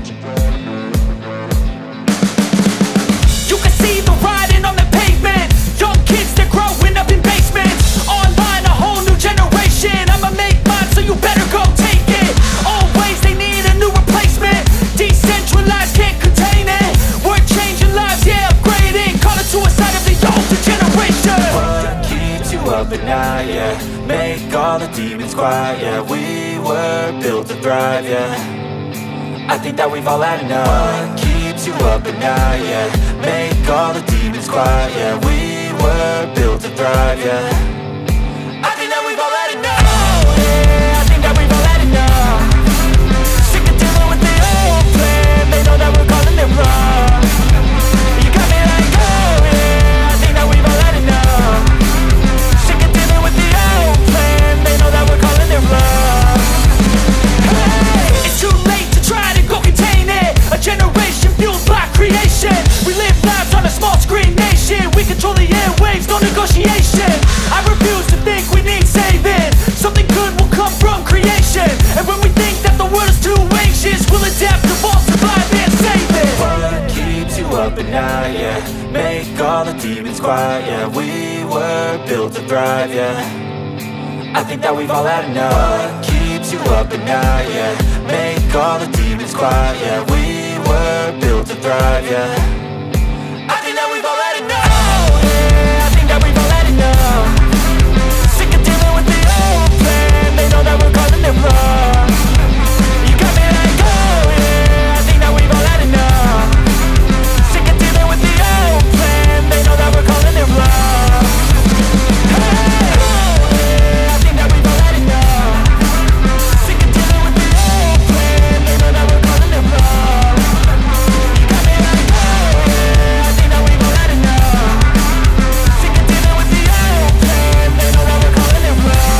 You can see the writing on the pavement. Young kids, they're growing up in basements. Online, a whole new generation. I'ma make mine, so you better go take it. Always, they need a new replacement. Decentralized, can't contain it. We're changing lives, yeah, upgrading. Call it suicide of the older generation. What keeps you up at night, yeah? Make all the demons quiet, yeah. We were built to thrive, yeah. I think that we've all had enough. What keeps you up at night, yeah? Make all the demons quiet, yeah. We were built to thrive, yeah. I think that we've all had enough. Oh, yeah, I think that we've all had enough. Sick of dealing with the old plan. They know that we're calling it wrong. You got me like, oh, yeah, I think that we've all had enough. Sick of dealing with the old plan. They know that we're calling it wrong. Hey, it's too late to try to go contain it. A generation fueled by creation. We live lives on a small screen nation. We control the airwaves, no negotiation. I refuse to think we need saving. Something good will come from creation. And when we think that the world is too anxious, we'll adapt, evolve, survive, and save it. What keeps you up at night, yeah? Make all the demons quiet, yeah. We were built to thrive, yeah. I think that we've all had enough. What keeps you up at night, yeah? Make all the demons quiet, yeah. We were built to thrive, yeah. I think that we've all had enough. Oh, yeah, I think that we've all had enough. Sick of dealing with the old plan. They know that we're calling it wrong. You got me like, oh, yeah, I think that we've all had enough. Sick of dealing with the old plan. They know that we're calling it wrong. Hey, oh, yeah, I think that we've all had enough. Sick of dealing with the old plan. They know that we're calling it wrong. You got me like, oh, yeah, I think that we've all had enough. Sick of dealing with the old plan. They know that we're calling it wrong.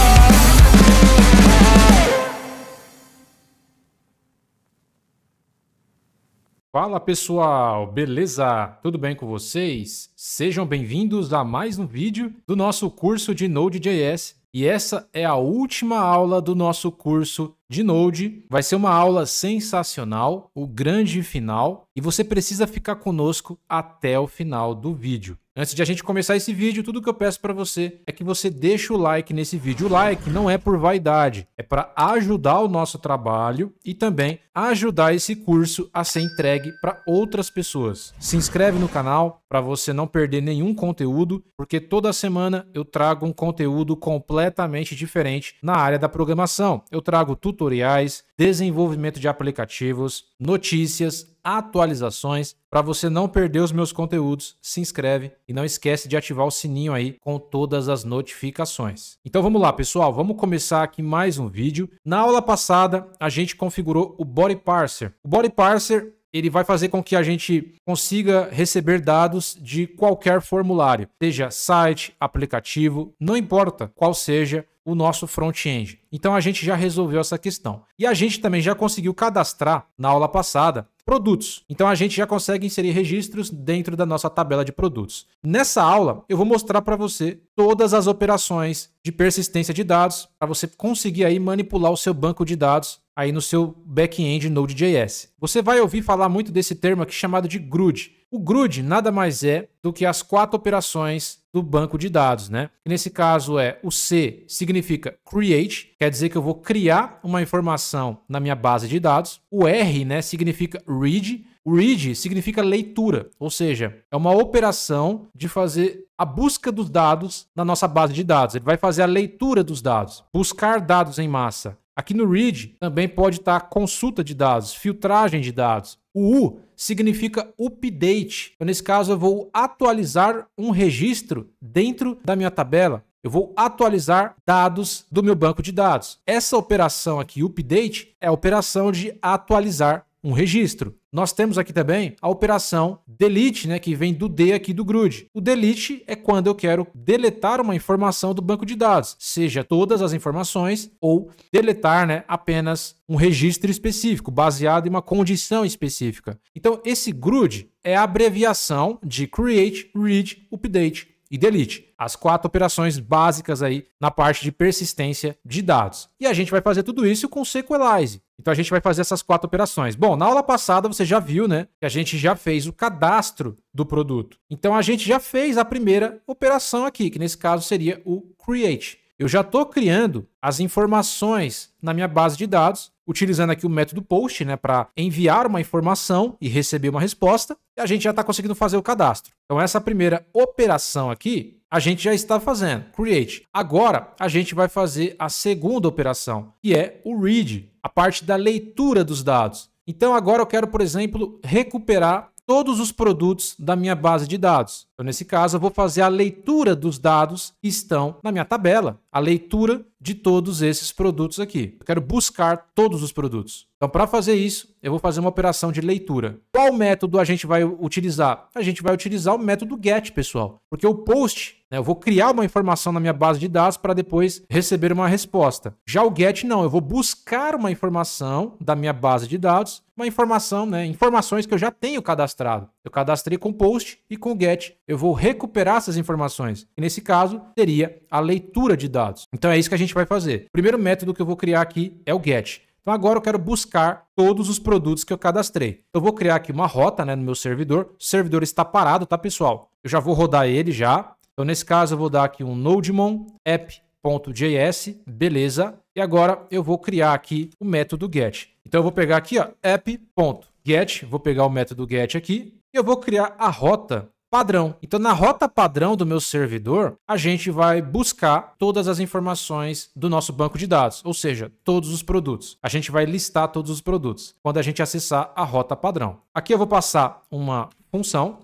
Fala pessoal, beleza? Tudo bem com vocês? Sejam bem-vindos a mais um vídeo do nosso curso de Node.js. E essa é a última aula do nosso curso de Node. Vai ser uma aula sensacional, o grande final, e você precisa ficar conosco até o final do vídeo. Antes de a gente começar esse vídeo, tudo que eu peço para você é que você deixe o like nesse vídeo. O like não é por vaidade, é para ajudar o nosso trabalho e também ajudar esse curso a ser entregue para outras pessoas. Se inscreve no canal para você não perder nenhum conteúdo, porque toda semana eu trago um conteúdo completamente diferente na área da programação. Eu trago tutoriais, desenvolvimento de aplicativos, notícias, atualizações. Para você não perder os meus conteúdos, se inscreve e não esquece de ativar o sininho aí com todas as notificações. Então vamos lá, pessoal, vamos começar aqui mais um vídeo. Na aula passada, a gente configurou o Body Parser. O Body Parser, ele vai fazer com que a gente consiga receber dados de qualquer formulário, seja site, aplicativo, não importa qual seja o nosso front-end. Então a gente já resolveu essa questão. E a gente também já conseguiu cadastrar, na aula passada, produtos. Então a gente já consegue inserir registros dentro da nossa tabela de produtos. Nessa aula, eu vou mostrar para você todas as operações de persistência de dados para você conseguir aí manipular o seu banco de dados aí no seu back-end Node.js. Você vai ouvir falar muito desse termo aqui chamado de GRUD. O GRUD nada mais é do que as 4 operações do banco de dados, né? E nesse caso o C significa create, quer dizer que eu vou criar uma informação na minha base de dados. O R, né, significa read. O read significa leitura, ou seja, é uma operação de fazer a busca dos dados na nossa base de dados. Ele vai fazer a leitura dos dados, buscar dados em massa. Aqui no read também pode estar consulta de dados, filtragem de dados. O U significa update. Então, nesse caso, eu vou atualizar um registro dentro da minha tabela. Eu vou atualizar dados do meu banco de dados. Essa operação aqui, update, é a operação de atualizar um registro. Nós temos aqui também a operação delete, né, que vem do D aqui do GRUD. O delete é quando eu quero deletar uma informação do banco de dados, seja todas as informações ou deletar, né, apenas um registro específico, baseado em uma condição específica. Então, esse GRUD é a abreviação de Create, Read, Update. e delete. As 4 operações básicas aí na parte de persistência de dados. E a gente vai fazer tudo isso com Sequelize. Então a gente vai fazer essas 4 operações. Bom, na aula passada você já viu, né, que a gente já fez o cadastro do produto. Então a gente já fez a primeira operação aqui, que nesse caso seria o create. Eu já estou criando as informações na minha base de dados, utilizando aqui o método post, né, para enviar uma informação e receber uma resposta, e a gente já está conseguindo fazer o cadastro. Então essa primeira operação aqui, a gente já está fazendo, create. Agora a gente vai fazer a segunda operação, que é o read, a parte da leitura dos dados. Então agora eu quero, por exemplo, recuperar todos os produtos da minha base de dados. Então, nesse caso, eu vou fazer a leitura dos dados que estão na minha tabela. A leitura de todos esses produtos aqui. Eu quero buscar todos os produtos. Então, para fazer isso, eu vou fazer uma operação de leitura. Qual método a gente vai utilizar? A gente vai utilizar o método get, pessoal. Porque o post, né, eu vou criar uma informação na minha base de dados para depois receber uma resposta. Já o get, não. Eu vou buscar uma informação da minha base de dados, uma informação, né, informações que eu já tenho cadastrado. Eu cadastrei com post e com get. Eu vou recuperar essas informações. E nesse caso, seria a leitura de dados. Então, é isso que a gente vai fazer. O primeiro método que eu vou criar aqui é o get. Então, agora eu quero buscar todos os produtos que eu cadastrei. Eu vou criar aqui uma rota, né, no meu servidor. O servidor está parado, tá, pessoal? Eu já vou rodar ele já. Então, nesse caso, eu vou dar aqui um nodemon app.js, beleza. E agora eu vou criar aqui o método get. Então, eu vou pegar aqui, ó, app.get, vou pegar o método get aqui e eu vou criar a rota padrão. Então, na rota padrão do meu servidor, a gente vai buscar todas as informações do nosso banco de dados, ou seja, todos os produtos. A gente vai listar todos os produtos quando a gente acessar a rota padrão. Aqui eu vou passar uma função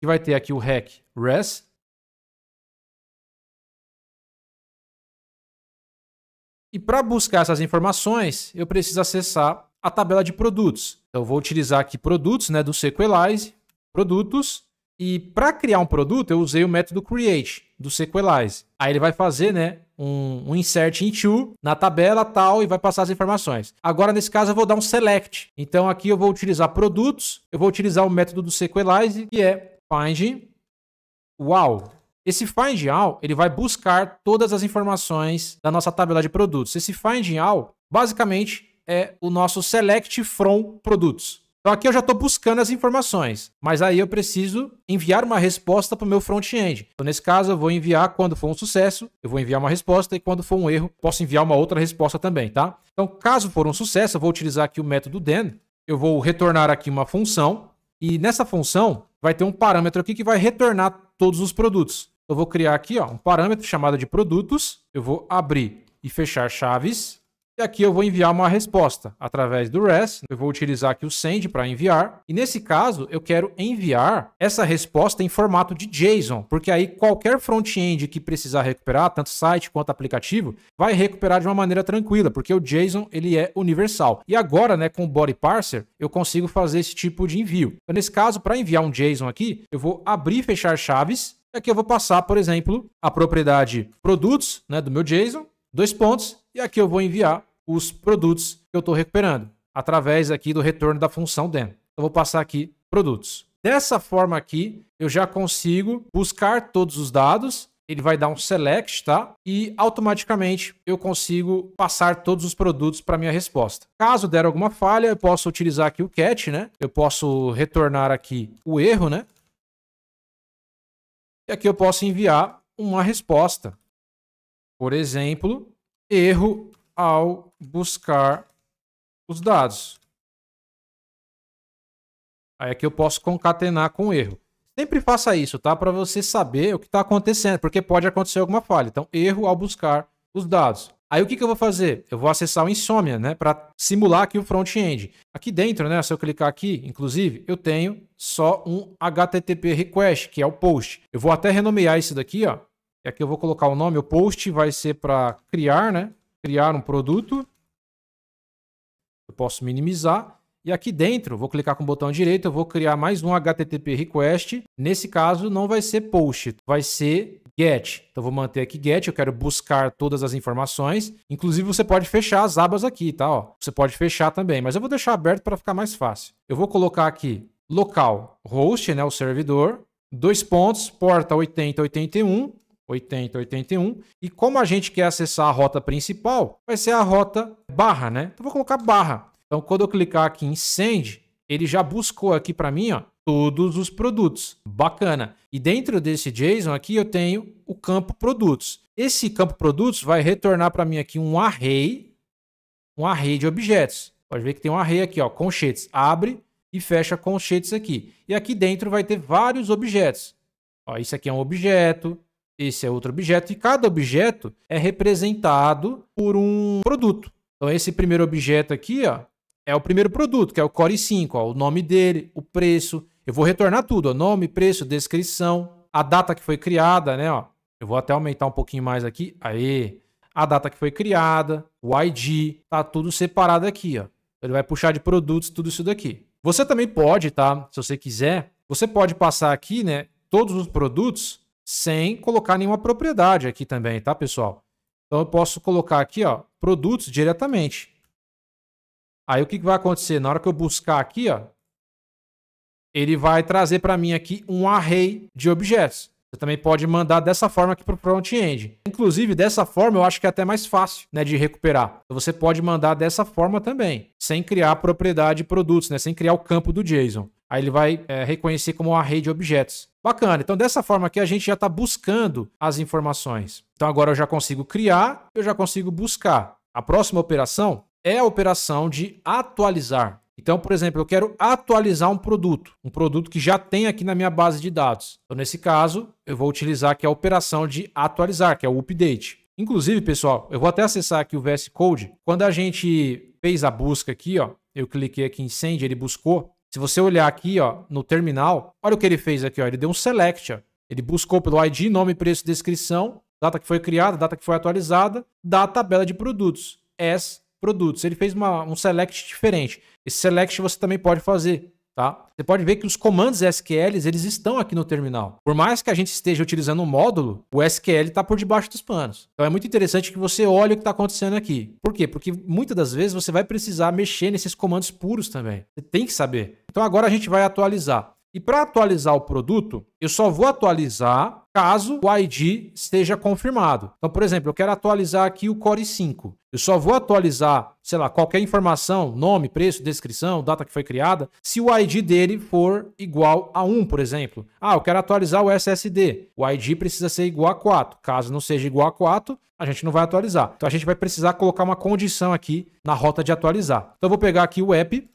que vai ter aqui o rec res. E para buscar essas informações, eu preciso acessar a tabela de produtos. Então, eu vou utilizar aqui produtos, né, do Sequelize, produtos. E para criar um produto, eu usei o método create do Sequelize. Aí ele vai fazer, né, um insert into na tabela tal e vai passar as informações. Agora, nesse caso, eu vou dar um select. Então, aqui eu vou utilizar produtos, eu vou utilizar o método do Sequelize, que é find all. Esse find all, ele vai buscar todas as informações da nossa tabela de produtos. Esse find all, basicamente, é o nosso select from produtos. Então aqui eu já estou buscando as informações, mas aí eu preciso enviar uma resposta para o meu front-end. Então nesse caso eu vou enviar quando for um sucesso, eu vou enviar uma resposta e quando for um erro, posso enviar uma outra resposta também, tá? Então caso for um sucesso, eu vou utilizar aqui o método then, eu vou retornar aqui uma função e nessa função vai ter um parâmetro aqui que vai retornar todos os produtos. Eu vou criar aqui, ó, um parâmetro chamado de produtos, eu vou abrir e fechar chaves. E aqui eu vou enviar uma resposta através do REST. Eu vou utilizar aqui o send para enviar. E nesse caso, eu quero enviar essa resposta em formato de JSON, porque aí qualquer front-end que precisar recuperar, tanto site quanto aplicativo, vai recuperar de uma maneira tranquila, porque o JSON ele é universal. E agora, né, com o Body Parser, eu consigo fazer esse tipo de envio. Então, nesse caso, para enviar um JSON aqui, eu vou abrir e fechar chaves. E aqui eu vou passar, por exemplo, a propriedade produtos, né, do meu JSON, 2 pontos, e aqui eu vou enviar os produtos que eu estou recuperando, através aqui do retorno da função then. Eu vou passar aqui produtos. Dessa forma aqui, eu já consigo buscar todos os dados, ele vai dar um select, tá? E automaticamente eu consigo passar todos os produtos para minha resposta. Caso der alguma falha, eu posso utilizar aqui o catch, né? Eu posso retornar aqui o erro, né? E aqui eu posso enviar uma resposta. Por exemplo, erro ao buscar os dados. Aí aqui eu posso concatenar com o erro. Sempre faça isso, tá? Para você saber o que está acontecendo, porque pode acontecer alguma falha. Então, erro ao buscar os dados. Aí o que eu vou fazer? Eu vou acessar o Insomnia, né? Para simular aqui o front-end. Aqui dentro, né? Se eu clicar aqui, inclusive, eu tenho só um HTTP request, que é o post. Eu vou até renomear isso daqui, ó. E aqui eu vou colocar o nome. O post vai ser para criar, né? Criar um produto. Eu posso minimizar. E aqui dentro, vou clicar com o botão direito, eu vou criar mais um HTTP request. Nesse caso, não vai ser post, vai ser get. Então, vou manter aqui get, eu quero buscar todas as informações. Inclusive, você pode fechar as abas aqui, tá? Ó, você pode fechar também, mas eu vou deixar aberto para ficar mais fácil. Eu vou colocar aqui local host, né, o servidor. dois pontos, porta 8081, 8081. E como a gente quer acessar a rota principal, vai ser a rota barra, né? Então, vou colocar barra. Então, quando eu clicar aqui em Send, ele já buscou aqui para mim, ó, todos os produtos. Bacana. E dentro desse JSON aqui eu tenho o campo produtos. Esse campo produtos vai retornar para mim aqui um array de objetos. Pode ver que tem um array aqui, ó, colchetes. Abre e fecha colchetes aqui. E aqui dentro vai ter vários objetos. Ó, esse aqui é um objeto, esse é outro objeto, e cada objeto é representado por um produto. Então esse primeiro objeto aqui, ó, é o primeiro produto, que é o Core i5, ó, o nome dele, o preço. Eu vou retornar tudo, ó, nome, preço, descrição, a data que foi criada, né? Ó. Eu vou até aumentar um pouquinho mais aqui. Aê! A data que foi criada, o ID, tá tudo separado aqui, ó. Ele vai puxar de produtos tudo isso daqui. Você também pode, tá? Se você quiser, você pode passar aqui, né, todos os produtos sem colocar nenhuma propriedade aqui também, tá, pessoal? Então eu posso colocar aqui, ó, produtos diretamente. Aí o que vai acontecer? Na hora que eu buscar aqui, ó, ele vai trazer para mim aqui um array de objetos. Você também pode mandar dessa forma aqui para o front-end. Inclusive, dessa forma, eu acho que é até mais fácil, né, de recuperar. Então, você pode mandar dessa forma também, sem criar a propriedade de produtos, né, sem criar o campo do JSON. Aí ele vai reconhecer como um array de objetos. Bacana. Então, dessa forma aqui, a gente já está buscando as informações. Então, agora eu já consigo criar, eu já consigo buscar. A próxima operação é a operação de atualizar. Então, por exemplo, eu quero atualizar um produto que já tem aqui na minha base de dados. Então, nesse caso, eu vou utilizar aqui a operação de atualizar, que é o update. Inclusive, pessoal, eu vou até acessar aqui o VS Code. Quando a gente fez a busca aqui, ó, eu cliquei aqui em Send, ele buscou. Se você olhar aqui, ó, no terminal, olha o que ele fez aqui, ó, ele deu um select, ó. Ele buscou pelo ID, nome, preço, descrição, data que foi criada, data que foi atualizada, da tabela de produtos, as produtos. Ele fez um select diferente. Esse select você também pode fazer, tá? Você pode ver que os comandos SQL, eles estão aqui no terminal. Por mais que a gente esteja utilizando um módulo, o SQL está por debaixo dos panos. Então é muito interessante que você olhe o que está acontecendo aqui. Por quê? Porque muitas das vezes você vai precisar mexer nesses comandos puros também. Você tem que saber. Então agora a gente vai atualizar. E para atualizar o produto, eu só vou atualizar caso o ID esteja confirmado. Então, por exemplo, eu quero atualizar aqui o Core i5. Eu só vou atualizar, sei lá, qualquer informação, nome, preço, descrição, data que foi criada, se o ID dele for igual a 1, por exemplo. Ah, eu quero atualizar o SSD. O ID precisa ser igual a 4. Caso não seja igual a 4, a gente não vai atualizar. Então, a gente vai precisar colocar uma condição aqui na rota de atualizar. Então, eu vou pegar aqui o app.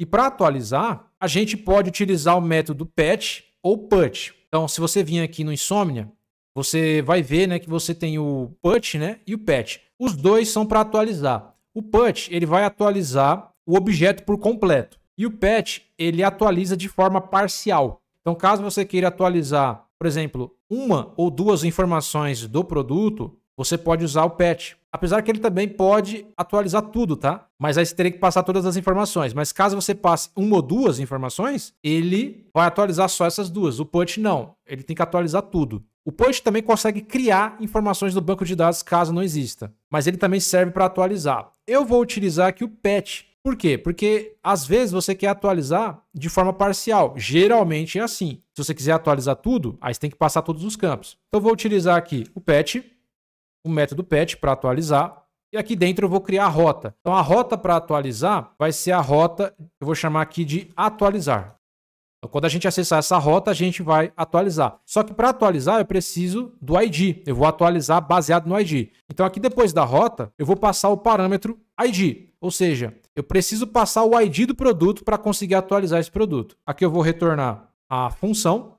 E para atualizar, a gente pode utilizar o método patch ou put. Então, se você vir aqui no Insomnia, você vai ver, né, que você tem o put, né, e o patch. Os dois são para atualizar. O put, ele vai atualizar o objeto por completo. E o patch, ele atualiza de forma parcial. Então, caso você queira atualizar, por exemplo, uma ou duas informações do produto, você pode usar o patch. Apesar que ele também pode atualizar tudo, tá? Mas aí você teria que passar todas as informações. Mas caso você passe uma ou duas informações, ele vai atualizar só essas duas. O put não. Ele tem que atualizar tudo. O put também consegue criar informações do banco de dados caso não exista. Mas ele também serve para atualizar. Eu vou utilizar aqui o patch. Por quê? Porque às vezes você quer atualizar de forma parcial. Geralmente é assim. Se você quiser atualizar tudo, aí você tem que passar todos os campos. Então eu vou utilizar aqui o patch, o método patch para atualizar. E aqui dentro eu vou criar a rota. Então a rota para atualizar vai ser a rota, eu vou chamar aqui de atualizar. Então, quando a gente acessar essa rota, a gente vai atualizar. Só que para atualizar eu preciso do ID. Eu vou atualizar baseado no ID. Então aqui depois da rota, eu vou passar o parâmetro ID. Ou seja, eu preciso passar o ID do produto para conseguir atualizar esse produto. Aqui eu vou retornar a função,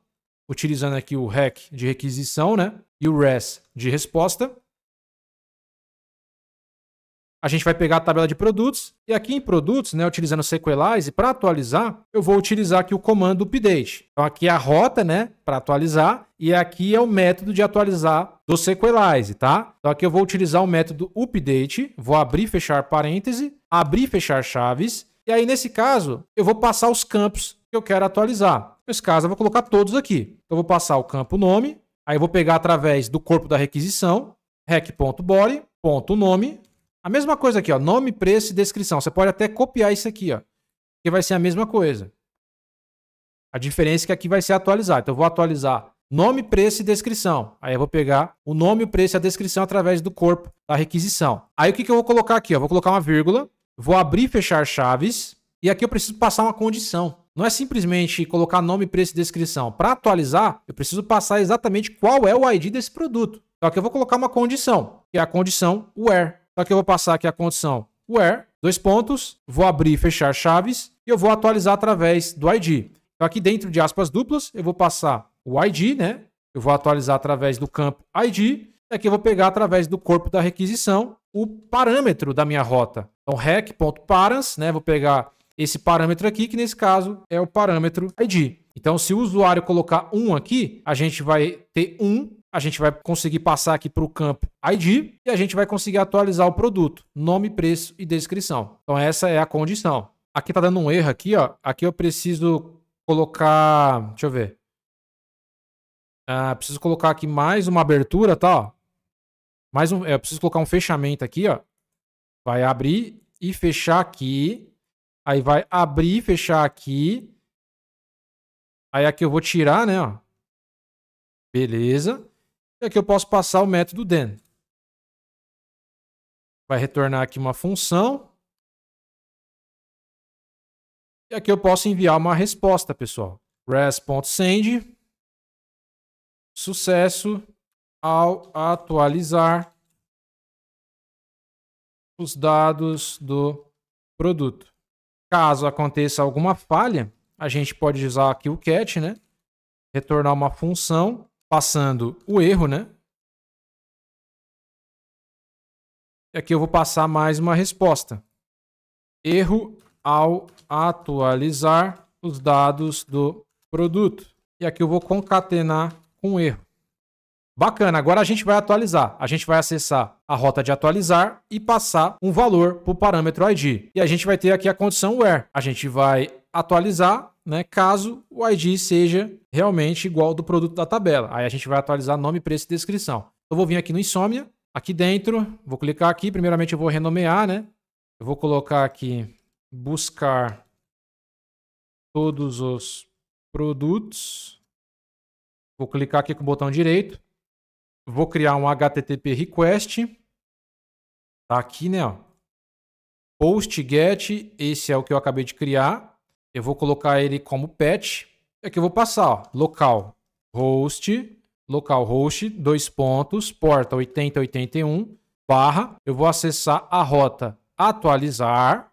utilizando aqui o rec de requisição, né? E o res de resposta. A gente vai pegar a tabela de produtos e aqui em produtos, né, utilizando Sequelize, para atualizar, eu vou utilizar aqui o comando update. Então aqui é a rota, né, para atualizar e aqui é o método de atualizar do Sequelize, tá? Então aqui eu vou utilizar o método update, vou abrir e fechar parêntese, abrir e fechar chaves e aí nesse caso eu vou passar os campos que eu quero atualizar. Nesse caso eu vou colocar todos aqui. Então eu vou passar o campo nome, aí eu vou pegar através do corpo da requisição, rec.body, ponto nome. A mesma coisa aqui, ó, nome, preço e descrição. Você pode até copiar isso aqui, ó, que vai ser a mesma coisa. A diferença é que aqui vai ser atualizar. Então eu vou atualizar nome, preço e descrição. Aí eu vou pegar o nome, o preço e a descrição através do corpo da requisição. Aí o que eu vou colocar aqui? Eu vou colocar uma vírgula, vou abrir e fechar chaves, e aqui eu preciso passar uma condição. Não é simplesmente colocar nome, preço e descrição. Para atualizar, eu preciso passar exatamente qual é o ID desse produto. Então aqui eu vou colocar uma condição, que é a condição where. Então aqui eu vou passar aqui a condição where, dois pontos, vou abrir e fechar chaves, e eu vou atualizar através do ID. Então aqui dentro de aspas duplas, eu vou passar o ID, né? Eu vou atualizar através do campo ID, e aqui eu vou pegar através do corpo da requisição o parâmetro da minha rota. Então rec.params, né? Vou pegar esse parâmetro aqui, que nesse caso é o parâmetro ID. Então se o usuário colocar 1 aqui, a gente vai ter 1, a gente vai conseguir passar aqui para o campo ID e a gente vai conseguir atualizar o produto, nome, preço e descrição. Então essa é a condição. Aqui tá dando um erro aqui, ó. Aqui eu preciso colocar, deixa eu ver. Preciso colocar aqui mais uma abertura, tá? Ó. Eu preciso colocar um fechamento aqui, ó. Vai abrir e fechar aqui. Aí vai abrir e fechar aqui. Aí aqui eu vou tirar, né? Ó. Beleza. E aqui eu posso passar o método then. Vai retornar aqui uma função. E aqui eu posso enviar uma resposta, pessoal. res.send. Sucesso ao atualizar os dados do produto. Caso aconteça alguma falha, a gente pode usar aqui o catch, né? Retornar uma função passando o erro, né? E aqui eu vou passar mais uma resposta. Erro ao atualizar os dados do produto. E aqui eu vou concatenar com erro. Bacana, agora a gente vai atualizar. A gente vai acessar a rota de atualizar e passar um valor para o parâmetro ID. E a gente vai ter aqui a condição where. A gente vai atualizar, né, caso o ID seja realmente igual ao do produto da tabela. Aí a gente vai atualizar nome, preço e descrição. Eu vou vir aqui no Insomnia, aqui dentro, vou clicar aqui. Primeiramente eu vou renomear, né? Eu vou colocar aqui buscar todos os produtos. Vou clicar aqui com o botão direito. Vou criar um HTTP request. Tá aqui, né? Ó. Post get. Esse é o que eu acabei de criar. Eu vou colocar ele como patch. E aqui eu vou passar, ó. Localhost, dois pontos, porta 8081, barra. Eu vou acessar a rota atualizar,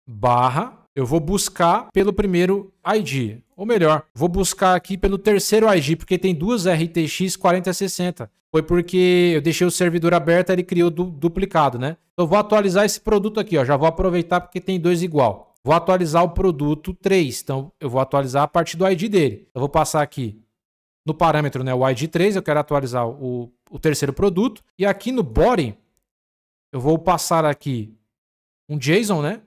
barra. Eu vou buscar pelo primeiro ID. Ou melhor, vou buscar aqui pelo terceiro ID, porque tem duas RTX 4060. Foi porque eu deixei o servidor aberto e ele criou duplicado, né? Então eu vou atualizar esse produto aqui, ó. Já vou aproveitar porque tem dois igual. Vou atualizar o produto 3. Então eu vou atualizar a partir do ID dele. Eu vou passar aqui no parâmetro, né, o ID 3. Eu quero atualizar o terceiro produto. E aqui no body, eu vou passar aqui um JSON, né?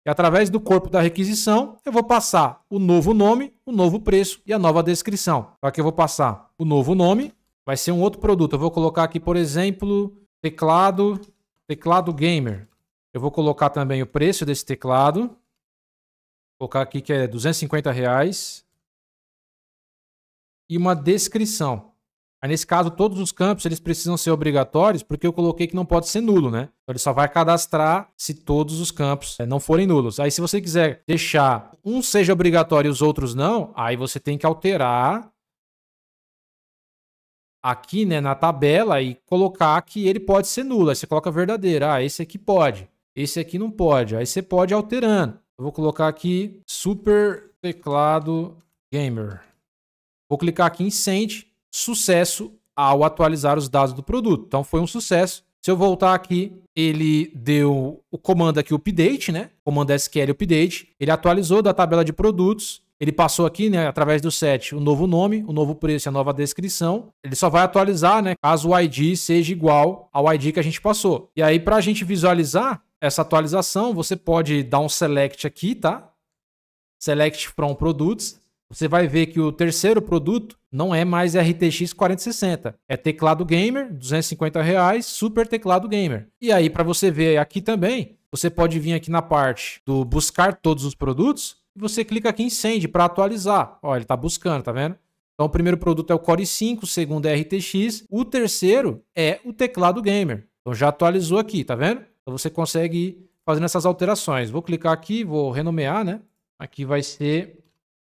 E através do corpo da requisição, eu vou passar o novo nome, o novo preço e a nova descrição. Então aqui eu vou passar o novo nome, vai ser um outro produto. Eu vou colocar aqui, por exemplo, teclado gamer. Eu vou colocar também o preço desse teclado. Vou colocar aqui que é R$250. E uma descrição. Aí, nesse caso, todos os campos eles precisam ser obrigatórios, porque eu coloquei que não pode ser nulo, né? Então, ele só vai cadastrar se todos os campos não forem nulos. Aí, se você quiser deixar um seja obrigatório e os outros não, aí você tem que alterar aqui, né, na tabela e colocar que ele pode ser nulo. Aí você coloca verdadeiro. Ah, esse aqui pode. Esse aqui não pode. Aí você pode ir alterando. Eu vou colocar aqui super teclado gamer. Vou clicar aqui em send. Sucesso ao atualizar os dados do produto. Então foi um sucesso. Se eu voltar aqui, ele deu o comando aqui update, né? Comando SQL update. Ele atualizou da tabela de produtos. Ele passou aqui, né, através do set, o novo nome, o novo preço e a nova descrição. Ele só vai atualizar, né, caso o ID seja igual ao ID que a gente passou. E aí, para a gente visualizar essa atualização, você pode dar um select aqui, tá? Select from products. Você vai ver que o terceiro produto não é mais RTX 4060. É teclado gamer, R$250, super teclado gamer. E aí, para você ver aqui também, você pode vir aqui na parte do buscar todos os produtos e você clica aqui em Send para atualizar. Ó, ele está buscando, tá vendo? Então, o primeiro produto é o Core i5, o segundo é RTX, o terceiro é o teclado gamer. Então, já atualizou aqui, tá vendo? Então, você consegue ir fazendo essas alterações. Vou clicar aqui, vou renomear, né? Aqui vai ser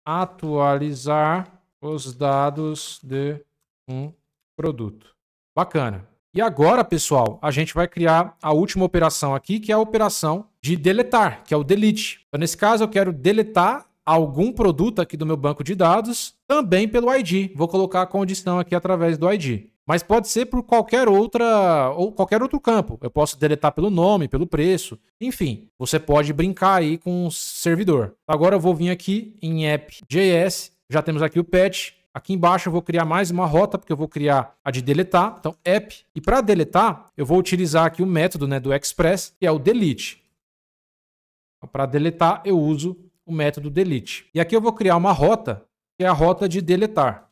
atualizar os dados de um produto. Bacana. E agora, pessoal, a gente vai criar a última operação aqui, que é a operação de deletar, que é o delete. Então, nesse caso, eu quero deletar algum produto aqui do meu banco de dados, também pelo ID. Vou colocar a condição aqui através do ID. Mas pode ser por qualquer outro campo. Eu posso deletar pelo nome, pelo preço. Enfim, você pode brincar aí com o servidor. Agora eu vou vir aqui em app.js. Já temos aqui o patch. Aqui embaixo eu vou criar mais uma rota, porque eu vou criar a de deletar. Então, app. E para deletar, eu vou utilizar aqui o método, né, do Express, que é o delete. Então, para deletar, eu uso o método delete. E aqui eu vou criar uma rota, que é a rota de deletar.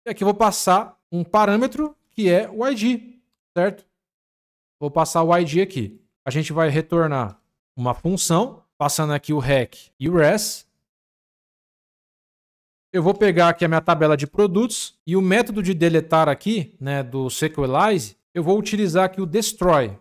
E aqui eu vou passar um parâmetro, que é o ID, certo? Vou passar o ID aqui. A gente vai retornar uma função, passando aqui o rec e o res. Eu vou pegar aqui a minha tabela de produtos e o método de deletar aqui, né, do Sequelize, eu vou utilizar aqui o destroy.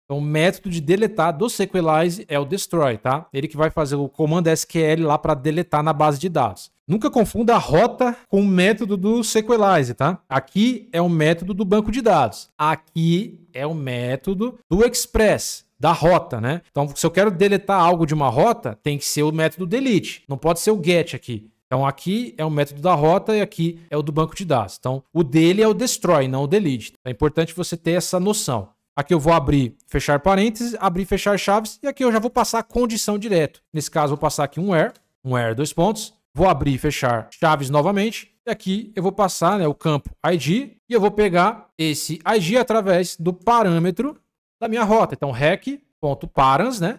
Então, o método de deletar do Sequelize é o destroy, tá? Ele que vai fazer o comando SQL lá para deletar na base de dados. Nunca confunda a rota com o método do Sequelize, tá? Aqui é o método do banco de dados. Aqui é o método do Express, da rota, né? Então, se eu quero deletar algo de uma rota, tem que ser o método delete. Não pode ser o get aqui. Então, aqui é o método da rota e aqui é o do banco de dados. Então, o dele é o destroy, não o delete. É importante você ter essa noção. Aqui eu vou abrir, fechar parênteses, abrir, fechar chaves, e aqui eu já vou passar a condição direto. Nesse caso, eu vou passar aqui um where, dois pontos, vou abrir e fechar chaves novamente, e aqui eu vou passar, né, o campo ID, e eu vou pegar esse ID através do parâmetro da minha rota. Então, rec.params, né,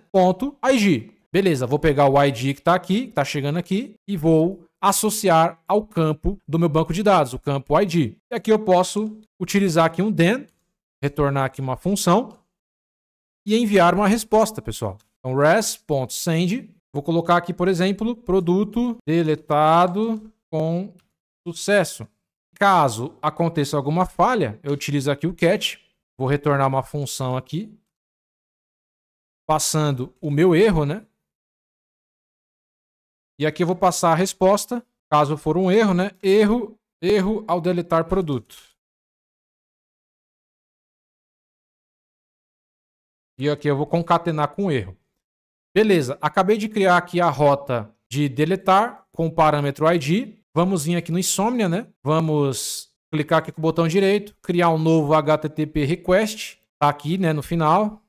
.id. Beleza, vou pegar o ID que está aqui, que está chegando aqui, e vou associar ao campo do meu banco de dados, o campo ID. E aqui eu posso utilizar aqui um then, retornar aqui uma função e enviar uma resposta, pessoal. Então, res.send, vou colocar aqui, por exemplo, produto deletado com sucesso. Caso aconteça alguma falha, eu utilizo aqui o catch, vou retornar uma função aqui, passando o meu erro, né? E aqui eu vou passar a resposta, caso for um erro, né? Erro ao deletar produto. E aqui eu vou concatenar com erro. Beleza, acabei de criar aqui a rota de deletar com o parâmetro ID. Vamos vir aqui no Insomnia, né? Vamos clicar aqui com o botão direito, criar um novo HTTP request. Tá aqui, né, no final.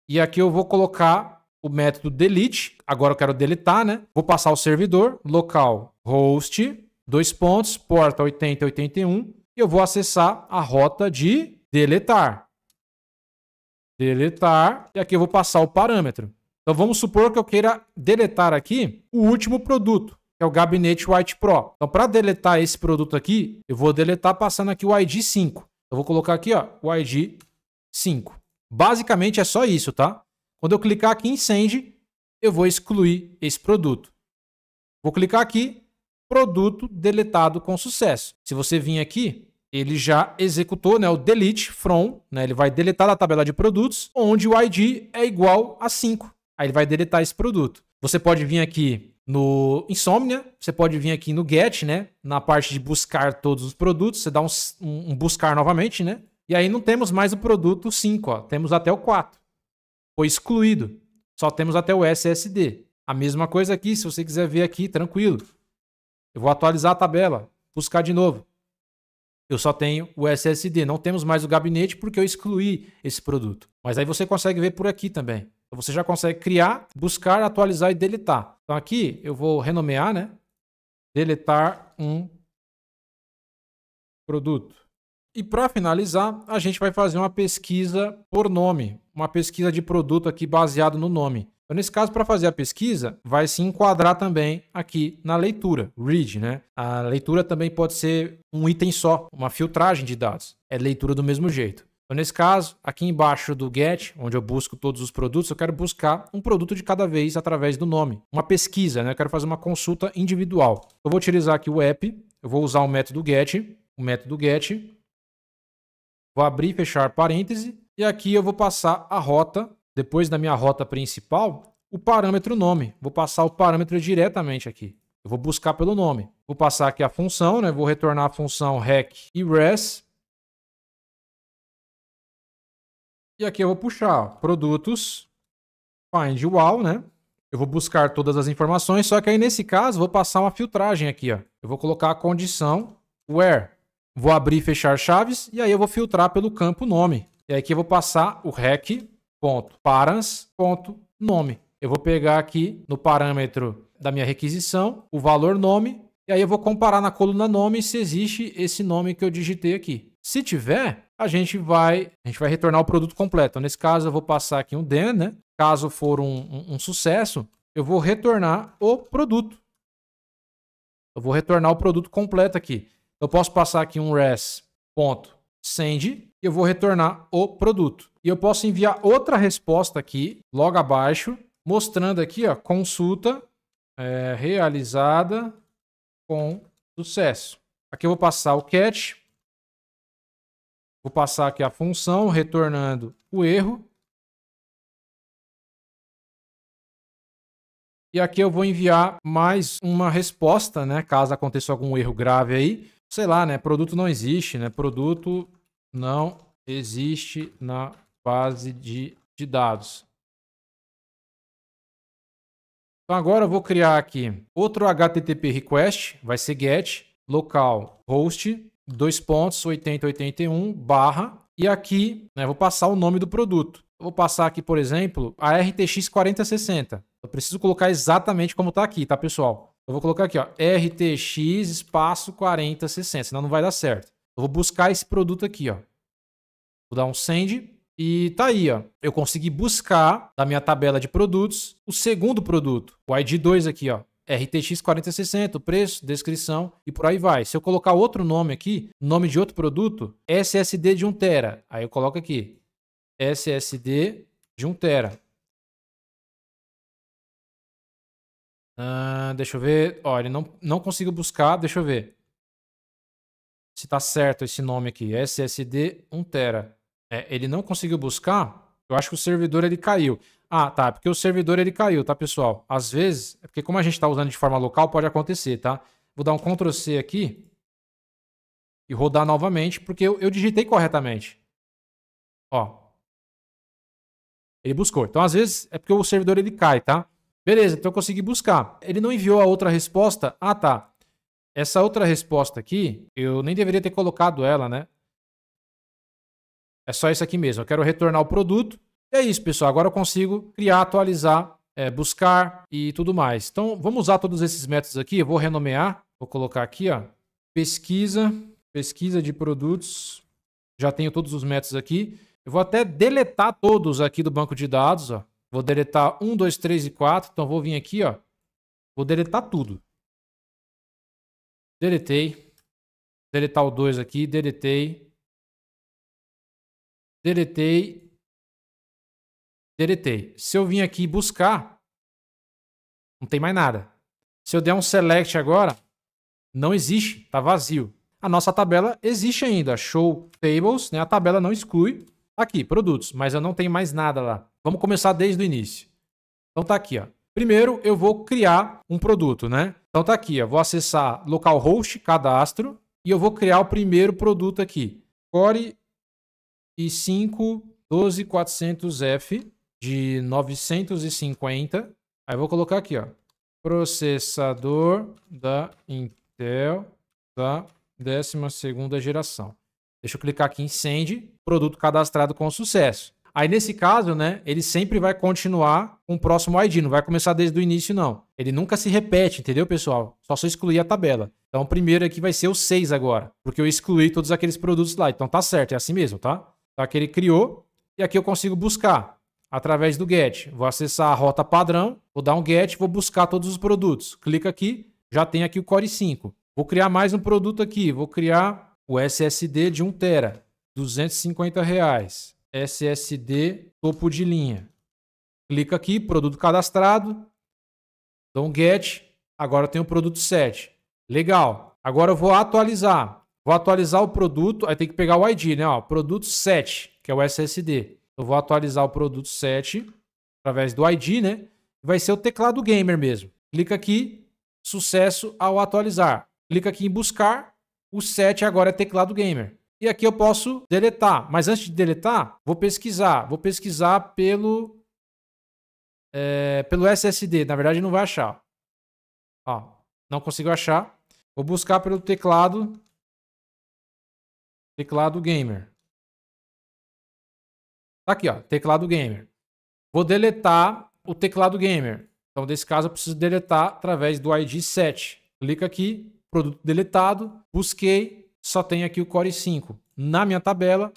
E aqui eu vou colocar o método delete. Agora eu quero deletar, né? Vou passar o servidor, local host, dois pontos, porta 8081. E eu vou acessar a rota de deletar. Deletar, e aqui eu vou passar o parâmetro. Então vamos supor que eu queira deletar aqui o último produto, que é o Gabinete White Pro. Então para deletar esse produto aqui, eu vou deletar passando aqui o ID 5. Eu vou colocar aqui, ó, o ID 5. Basicamente é só isso, tá? Quando eu clicar aqui em Send, eu vou excluir esse produto. Vou clicar aqui, produto deletado com sucesso. Se você vir aqui, ele já executou, né, o delete from, né, ele vai deletar a tabela de produtos, onde o ID é igual a 5. Aí ele vai deletar esse produto. Você pode vir aqui no Insomnia, você pode vir aqui no get, né, na parte de buscar todos os produtos, você dá um buscar novamente, né, e aí não temos mais o produto 5, ó, temos até o 4. Foi excluído, só temos até o SSD. A mesma coisa aqui, se você quiser ver aqui, tranquilo. Eu vou atualizar a tabela, buscar de novo. Eu só tenho o SSD, não temos mais o gabinete porque eu excluí esse produto. Mas aí você consegue ver por aqui também. Então você já consegue criar, buscar, atualizar e deletar. Então aqui eu vou renomear, né? Deletar um produto. E para finalizar, a gente vai fazer uma pesquisa por nome. Uma pesquisa de produto aqui baseado no nome. Então, nesse caso, para fazer a pesquisa, vai se enquadrar também aqui na leitura, read, né? A leitura também pode ser um item só, uma filtragem de dados. É leitura do mesmo jeito. Então, nesse caso, aqui embaixo do get, onde eu busco todos os produtos, eu quero buscar um produto de cada vez através do nome. Uma pesquisa, né? Eu quero fazer uma consulta individual. Eu vou utilizar aqui o app, eu vou usar o método get, vou abrir e fechar parêntese, e aqui eu vou passar a rota, depois da minha rota principal, o parâmetro nome. Vou passar o parâmetro diretamente aqui. Eu vou buscar pelo nome. Vou passar aqui a função, né? Vou retornar a função rec e res. E aqui eu vou puxar ó, produtos, find all, né? Eu vou buscar todas as informações, só que aí nesse caso vou passar uma filtragem aqui, ó. Eu vou colocar a condição where. Vou abrir e fechar chaves e aí eu vou filtrar pelo campo nome. E aí aqui eu vou passar o rec.params.nome. Eu vou pegar aqui no parâmetro da minha requisição o valor nome e aí eu vou comparar na coluna nome se existe esse nome que eu digitei aqui. Se tiver, a gente vai retornar o produto completo. Então, nesse caso, eu vou passar aqui um then, né? Caso for um sucesso, eu vou retornar o produto. Eu vou retornar o produto completo aqui. Eu posso passar aqui um res.send e eu vou retornar o produto. E eu posso enviar outra resposta aqui, logo abaixo, mostrando aqui, ó, consulta realizada com sucesso. Aqui eu vou passar o catch. Vou passar aqui a função, retornando o erro. E aqui eu vou enviar mais uma resposta, né? Caso aconteça algum erro grave aí. Sei lá, né? Produto não existe, né? Produto não existe na base de dados. Então agora eu vou criar aqui outro HTTP request. Vai ser get, local, host, 2.8081 barra, e aqui, né, vou passar o nome do produto. Eu vou passar aqui, por exemplo, a RTX 4060. Eu preciso colocar exatamente como está aqui, tá, pessoal? Eu vou colocar aqui, ó, RTX espaço 4060, senão não vai dar certo. Eu vou buscar esse produto aqui, ó. Vou dar um send e tá aí, ó. Eu consegui buscar da minha tabela de produtos o segundo produto, o ID 2 aqui, ó. RTX 4060, o preço, descrição e por aí vai. Se eu colocar outro nome aqui, nome de outro produto, SSD de 1 TB. Aí eu coloco aqui, SSD de 1 TB. Deixa eu ver. Ó, ele não consigo buscar, deixa eu ver. Se tá certo esse nome aqui, SSD 1 TB. Ele não conseguiu buscar, eu acho que o servidor ele caiu. Ah, tá, porque o servidor ele caiu, tá, pessoal? Às vezes, é porque como a gente está usando de forma local, pode acontecer, tá? Vou dar um Ctrl C aqui e rodar novamente, porque eu digitei corretamente. Ó. Ele buscou. Então, às vezes, é porque o servidor ele cai, tá? Beleza, então eu consegui buscar. Ele não enviou a outra resposta? Ah, tá. Essa outra resposta aqui, eu nem deveria ter colocado ela, né? É só isso aqui mesmo. Eu quero retornar o produto. E é isso, pessoal. Agora eu consigo criar, atualizar, buscar e tudo mais. Então, vamos usar todos esses métodos aqui. Eu vou renomear. Vou colocar aqui, ó. Pesquisa de produtos. Já tenho todos os métodos aqui. Eu vou até deletar todos aqui do banco de dados, ó. Vou deletar 1, 2, 3 e 4. Então, vou vir aqui, ó. Vou deletar tudo. Deletei. Deletar o 2 aqui. Deletei. Deletei. Deletei. Se eu vim aqui buscar, não tem mais nada. Se eu der um select agora, não existe, tá vazio. A nossa tabela existe ainda, show tables, né? A tabela não exclui. Aqui, produtos, mas eu não tenho mais nada lá. Vamos começar desde o início. Então tá aqui, ó. Primeiro eu vou criar um produto, né? Então tá aqui, ó. Vou acessar localhost, cadastro, e eu vou criar o primeiro produto aqui. Core i5 12400F de 950. Aí eu vou colocar aqui, ó. Processador da Intel da 12ª geração. Deixa eu clicar aqui em Send, produto cadastrado com sucesso. Aí nesse caso, né, ele sempre vai continuar com o próximo ID, não vai começar desde o início não. Ele nunca se repete, entendeu, pessoal? Só se eu excluir a tabela. Então o primeiro aqui vai ser o 6 agora, porque eu excluí todos aqueles produtos lá. Então tá certo, é assim mesmo, tá? Então aqui ele criou e aqui eu consigo buscar através do get. Vou acessar a rota padrão, vou dar um get, vou buscar todos os produtos. Clica aqui, já tem aqui o Core i5. Vou criar mais um produto aqui, vou criar o SSD de 1 TB. R$250. SSD topo de linha. Clica aqui, produto cadastrado. Dou um get. Agora eu tenho o produto 7. Legal. Agora eu vou atualizar. Vou atualizar o produto. Aí tem que pegar o ID, né? Ó, produto 7, que é o SSD. Eu vou atualizar o produto 7 através do ID, né? Vai ser o teclado gamer mesmo. Clica aqui. Sucesso ao atualizar. Clica aqui em buscar. O 7 agora é teclado gamer. E aqui eu posso deletar. Mas antes de deletar, vou pesquisar. Vou pesquisar pelo SSD. Na verdade, não vai achar. Ó, não consigo achar. Vou buscar pelo teclado gamer. Tá aqui, ó, teclado gamer. Vou deletar o teclado gamer. Então, nesse caso, eu preciso deletar através do ID 7. Clica aqui, produto deletado, busquei, só tem aqui o Core 5. Na minha tabela,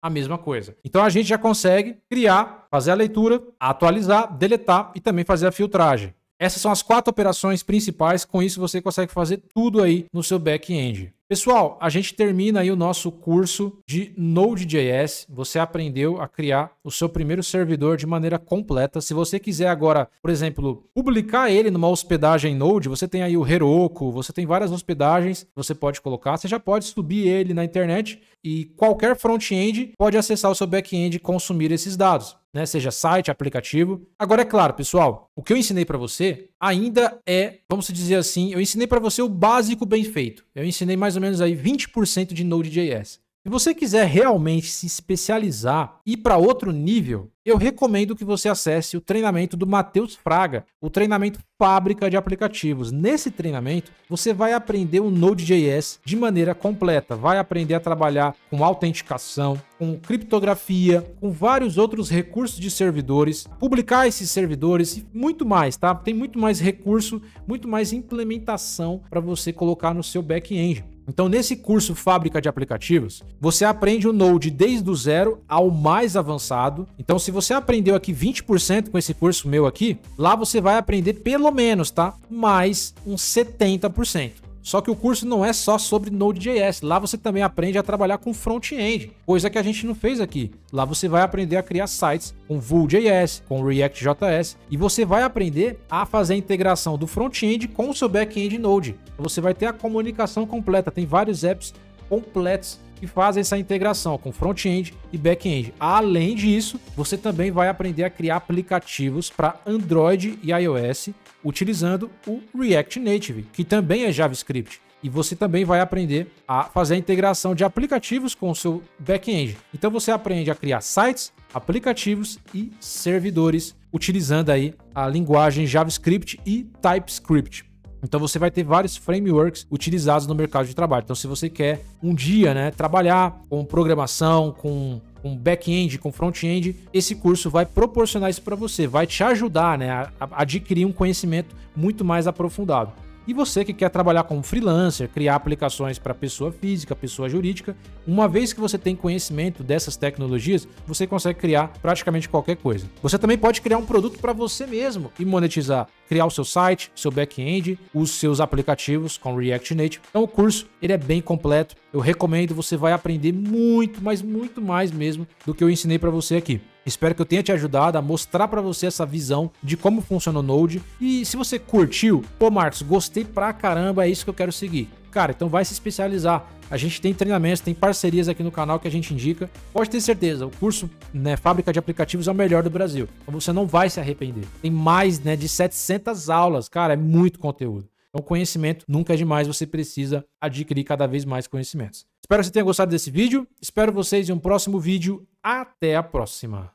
a mesma coisa. Então, a gente já consegue criar, fazer a leitura, atualizar, deletar e também fazer a filtragem. Essas são as 4 operações principais. Com isso, você consegue fazer tudo aí no seu back-end. Pessoal, a gente termina aí o nosso curso de Node.js. Você aprendeu a criar o seu primeiro servidor de maneira completa. Se você quiser agora, por exemplo, publicar ele numa hospedagem Node, você tem aí o Heroku, você tem várias hospedagens que você pode colocar. Você já pode subir ele na internet e qualquer front-end pode acessar o seu back-end e consumir esses dados, né? Seja site, aplicativo. Agora, é claro, pessoal, o que eu ensinei para você ainda é, vamos dizer assim, eu ensinei para você o básico bem feito. Eu ensinei mais ou menos aí 20% de Node.js. Se você quiser realmente se especializar e ir para outro nível, eu recomendo que você acesse o treinamento do Matheus Fraga, o treinamento Fábrica de Aplicativos. Nesse treinamento, você vai aprender o Node.js de maneira completa. Vai aprender a trabalhar com autenticação, com criptografia, com vários outros recursos de servidores, publicar esses servidores e muito mais, tá? Tem muito mais recurso, muito mais implementação para você colocar no seu back-end. Então, nesse curso Fábrica de Aplicativos, você aprende o Node desde o zero ao mais avançado. Então, se você aprendeu aqui 20% com esse curso meu aqui, lá você vai aprender pelo menos, tá? Mais uns 70%. Só que o curso não é só sobre Node.js. Lá você também aprende a trabalhar com front-end, coisa que a gente não fez aqui. Lá você vai aprender a criar sites com Vue.js, com React.js, e você vai aprender a fazer a integração do front-end com o seu back-end Node. Você vai ter a comunicação completa. Tem vários apps completos que fazem essa integração com front-end e back-end. Além disso, você também vai aprender a criar aplicativos para Android e iOS utilizando o React Native, que também é JavaScript. E você também vai aprender a fazer a integração de aplicativos com o seu back-end. Então você aprende a criar sites, aplicativos e servidores utilizando aí a linguagem JavaScript e TypeScript. Então você vai ter vários frameworks utilizados no mercado de trabalho. Então se você quer um dia, né, trabalhar com programação, com back-end, com front-end, esse curso vai proporcionar isso para você, vai te ajudar, né, a adquirir um conhecimento muito mais aprofundado. E você que quer trabalhar como freelancer, criar aplicações para pessoa física, pessoa jurídica, uma vez que você tem conhecimento dessas tecnologias, você consegue criar praticamente qualquer coisa. Você também pode criar um produto para você mesmo e monetizar, criar o seu site, seu back-end, os seus aplicativos com React Native. Então o curso ele é bem completo, eu recomendo, você vai aprender muito, mas muito mais mesmo do que eu ensinei para você aqui. Espero que eu tenha te ajudado a mostrar para você essa visão de como funciona o Node. E se você curtiu, pô Marcos, gostei pra caramba, é isso que eu quero seguir. Cara, então vai se especializar. A gente tem treinamentos, tem parcerias aqui no canal que a gente indica. Pode ter certeza, o curso, né, Fábrica de Aplicativos é o melhor do Brasil. Então você não vai se arrepender. Tem mais, né, de 700 aulas. Cara, é muito conteúdo. Então conhecimento nunca é demais, você precisa adquirir cada vez mais conhecimentos. Espero que você tenha gostado desse vídeo. Espero vocês em um próximo vídeo. Até a próxima.